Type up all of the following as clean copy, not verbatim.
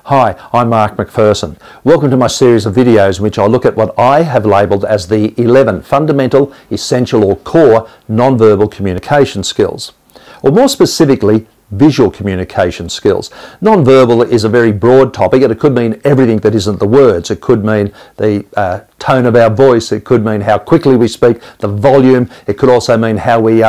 Hi, I'm Mark McPherson. Welcome to my series of videos in which I'll look at what I have labelled as the 11 fundamental, essential or core non-verbal communication skills. Or more specifically, visual communication skills. Non-verbal is a very broad topic and it could mean everything that isn't the words. It could mean the tone of our voice, it could mean how quickly we speak, the volume, it could also mean how we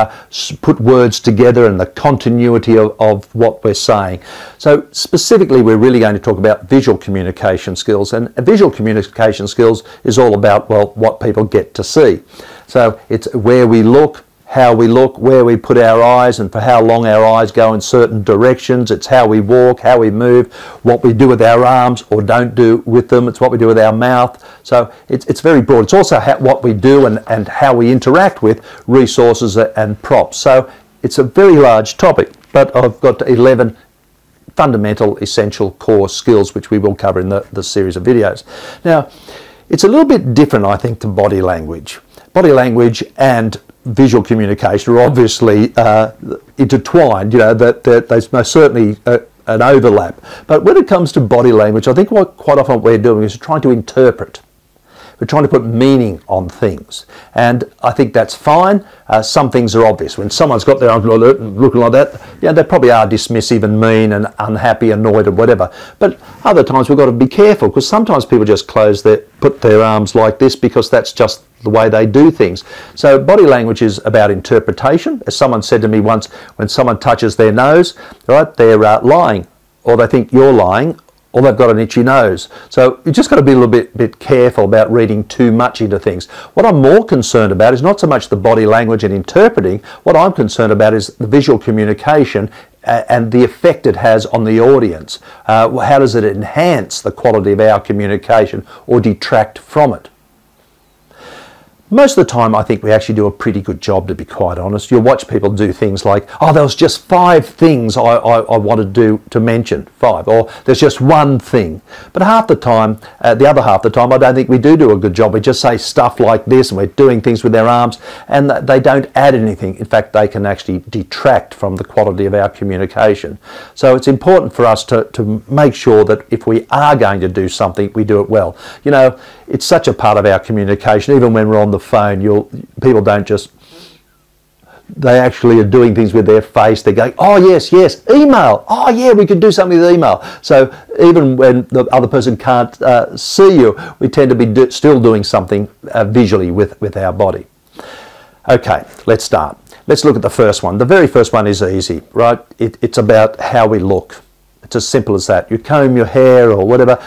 put words together and the continuity of what we're saying. So specifically we're really going to talk about visual communication skills, and visual communication skills is all about, well, what people get to see. So it's where we look, how we look, where we put our eyes and for how long our eyes go in certain directions. It's how we walk, how we move, what we do with our arms or don't do with them. It's what we do with our mouth. So it's very broad. It's also what we do and how we interact with resources and props. So it's a very large topic, but I've got 11 fundamental, essential core skills which we will cover in the series of videos. Now, it's a little bit different, I think, to body language. Body language and visual communication are obviously intertwined, you know, that there's most certainly an overlap. But when it comes to body language, I think what quite often what we're doing is trying to interpret. We're trying to put meaning on things, and I think that's fine. Some things are obvious. When someone's got their arms looking like that, yeah, they probably are dismissive and mean and unhappy, annoyed, or whatever. But other times we've got to be careful, because sometimes people just put their arms like this because that's just the way they do things. So body language is about interpretation. As someone said to me once, when someone touches their nose, right, they're lying, or they think you're lying, or they've got an itchy nose. So you've just got to be a little bit careful about reading too much into things. What I'm more concerned about is not so much the body language and interpreting. What I'm concerned about is the visual communication and the effect it has on the audience. How does it enhance the quality of our communication or detract from it? Most of the time, I think we actually do a pretty good job, to be quite honest. You'll watch people do things like, oh, there was just 5 things I wanted to mention, 5, or there's just one thing. But half the time, the other half the time, I don't think we do a good job. We just say stuff like this, and we're doing things with their arms, and they don't add anything. In fact, they can actually detract from the quality of our communication. So it's important for us to make sure that if we are going to do something, we do it well. You know, it's such a part of our communication, even when we're on the phone, people don't just, they actually are doing things with their face. They're going, oh yes, email, oh yeah, we could do something with email. So even when the other person can't see you, we tend to be still doing something visually with our body. Okay, let's start. Let's look at the first one. The very first one is easy, right? It's about how we look. It's as simple as that. You comb your hair or whatever.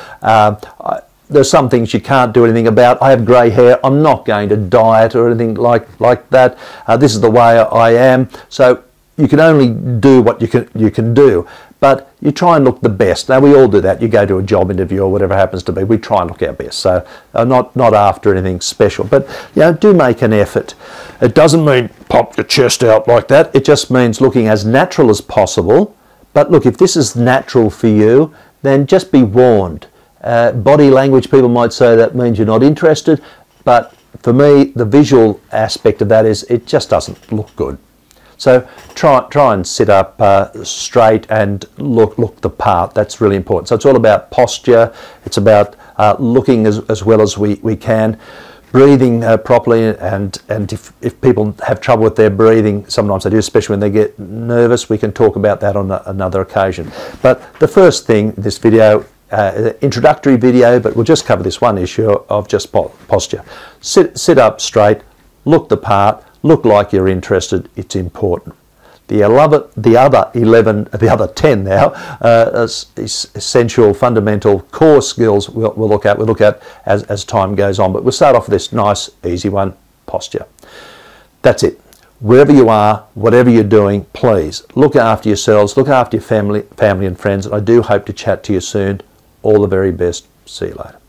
There's some things you can't do anything about. I have grey hair. I'm not going to dye it or anything like that. This is the way I am. So you can only do what you can do. But you try and look the best. Now, we all do that. You go to a job interview or whatever it happens to be. We try and look our best. So not after anything special. But, you know, do make an effort. It doesn't mean pop your chest out like that. It just means looking as natural as possible. But look, if this is natural for you, then just be warned. Body language, people might say that means you're not interested, but for me the visual aspect of that is it just doesn't look good. So try and sit up straight and look the part. That's really important. So it's all about posture. It's about looking as well as we can, breathing properly, and if people have trouble with their breathing, sometimes they do, especially when they get nervous, we can talk about that on another occasion. But the first thing, this video, introductory video, but we'll just cover this one issue of just posture. Sit up straight, look the part, look like you're interested. It's important. The other 10 now, essential, fundamental, core skills we'll look at as time goes on. But we'll start off with this nice, easy one, posture. That's it. Wherever you are, whatever you're doing, please look after yourselves, look after your family and friends. And I do hope to chat to you soon. All the very best. See you later.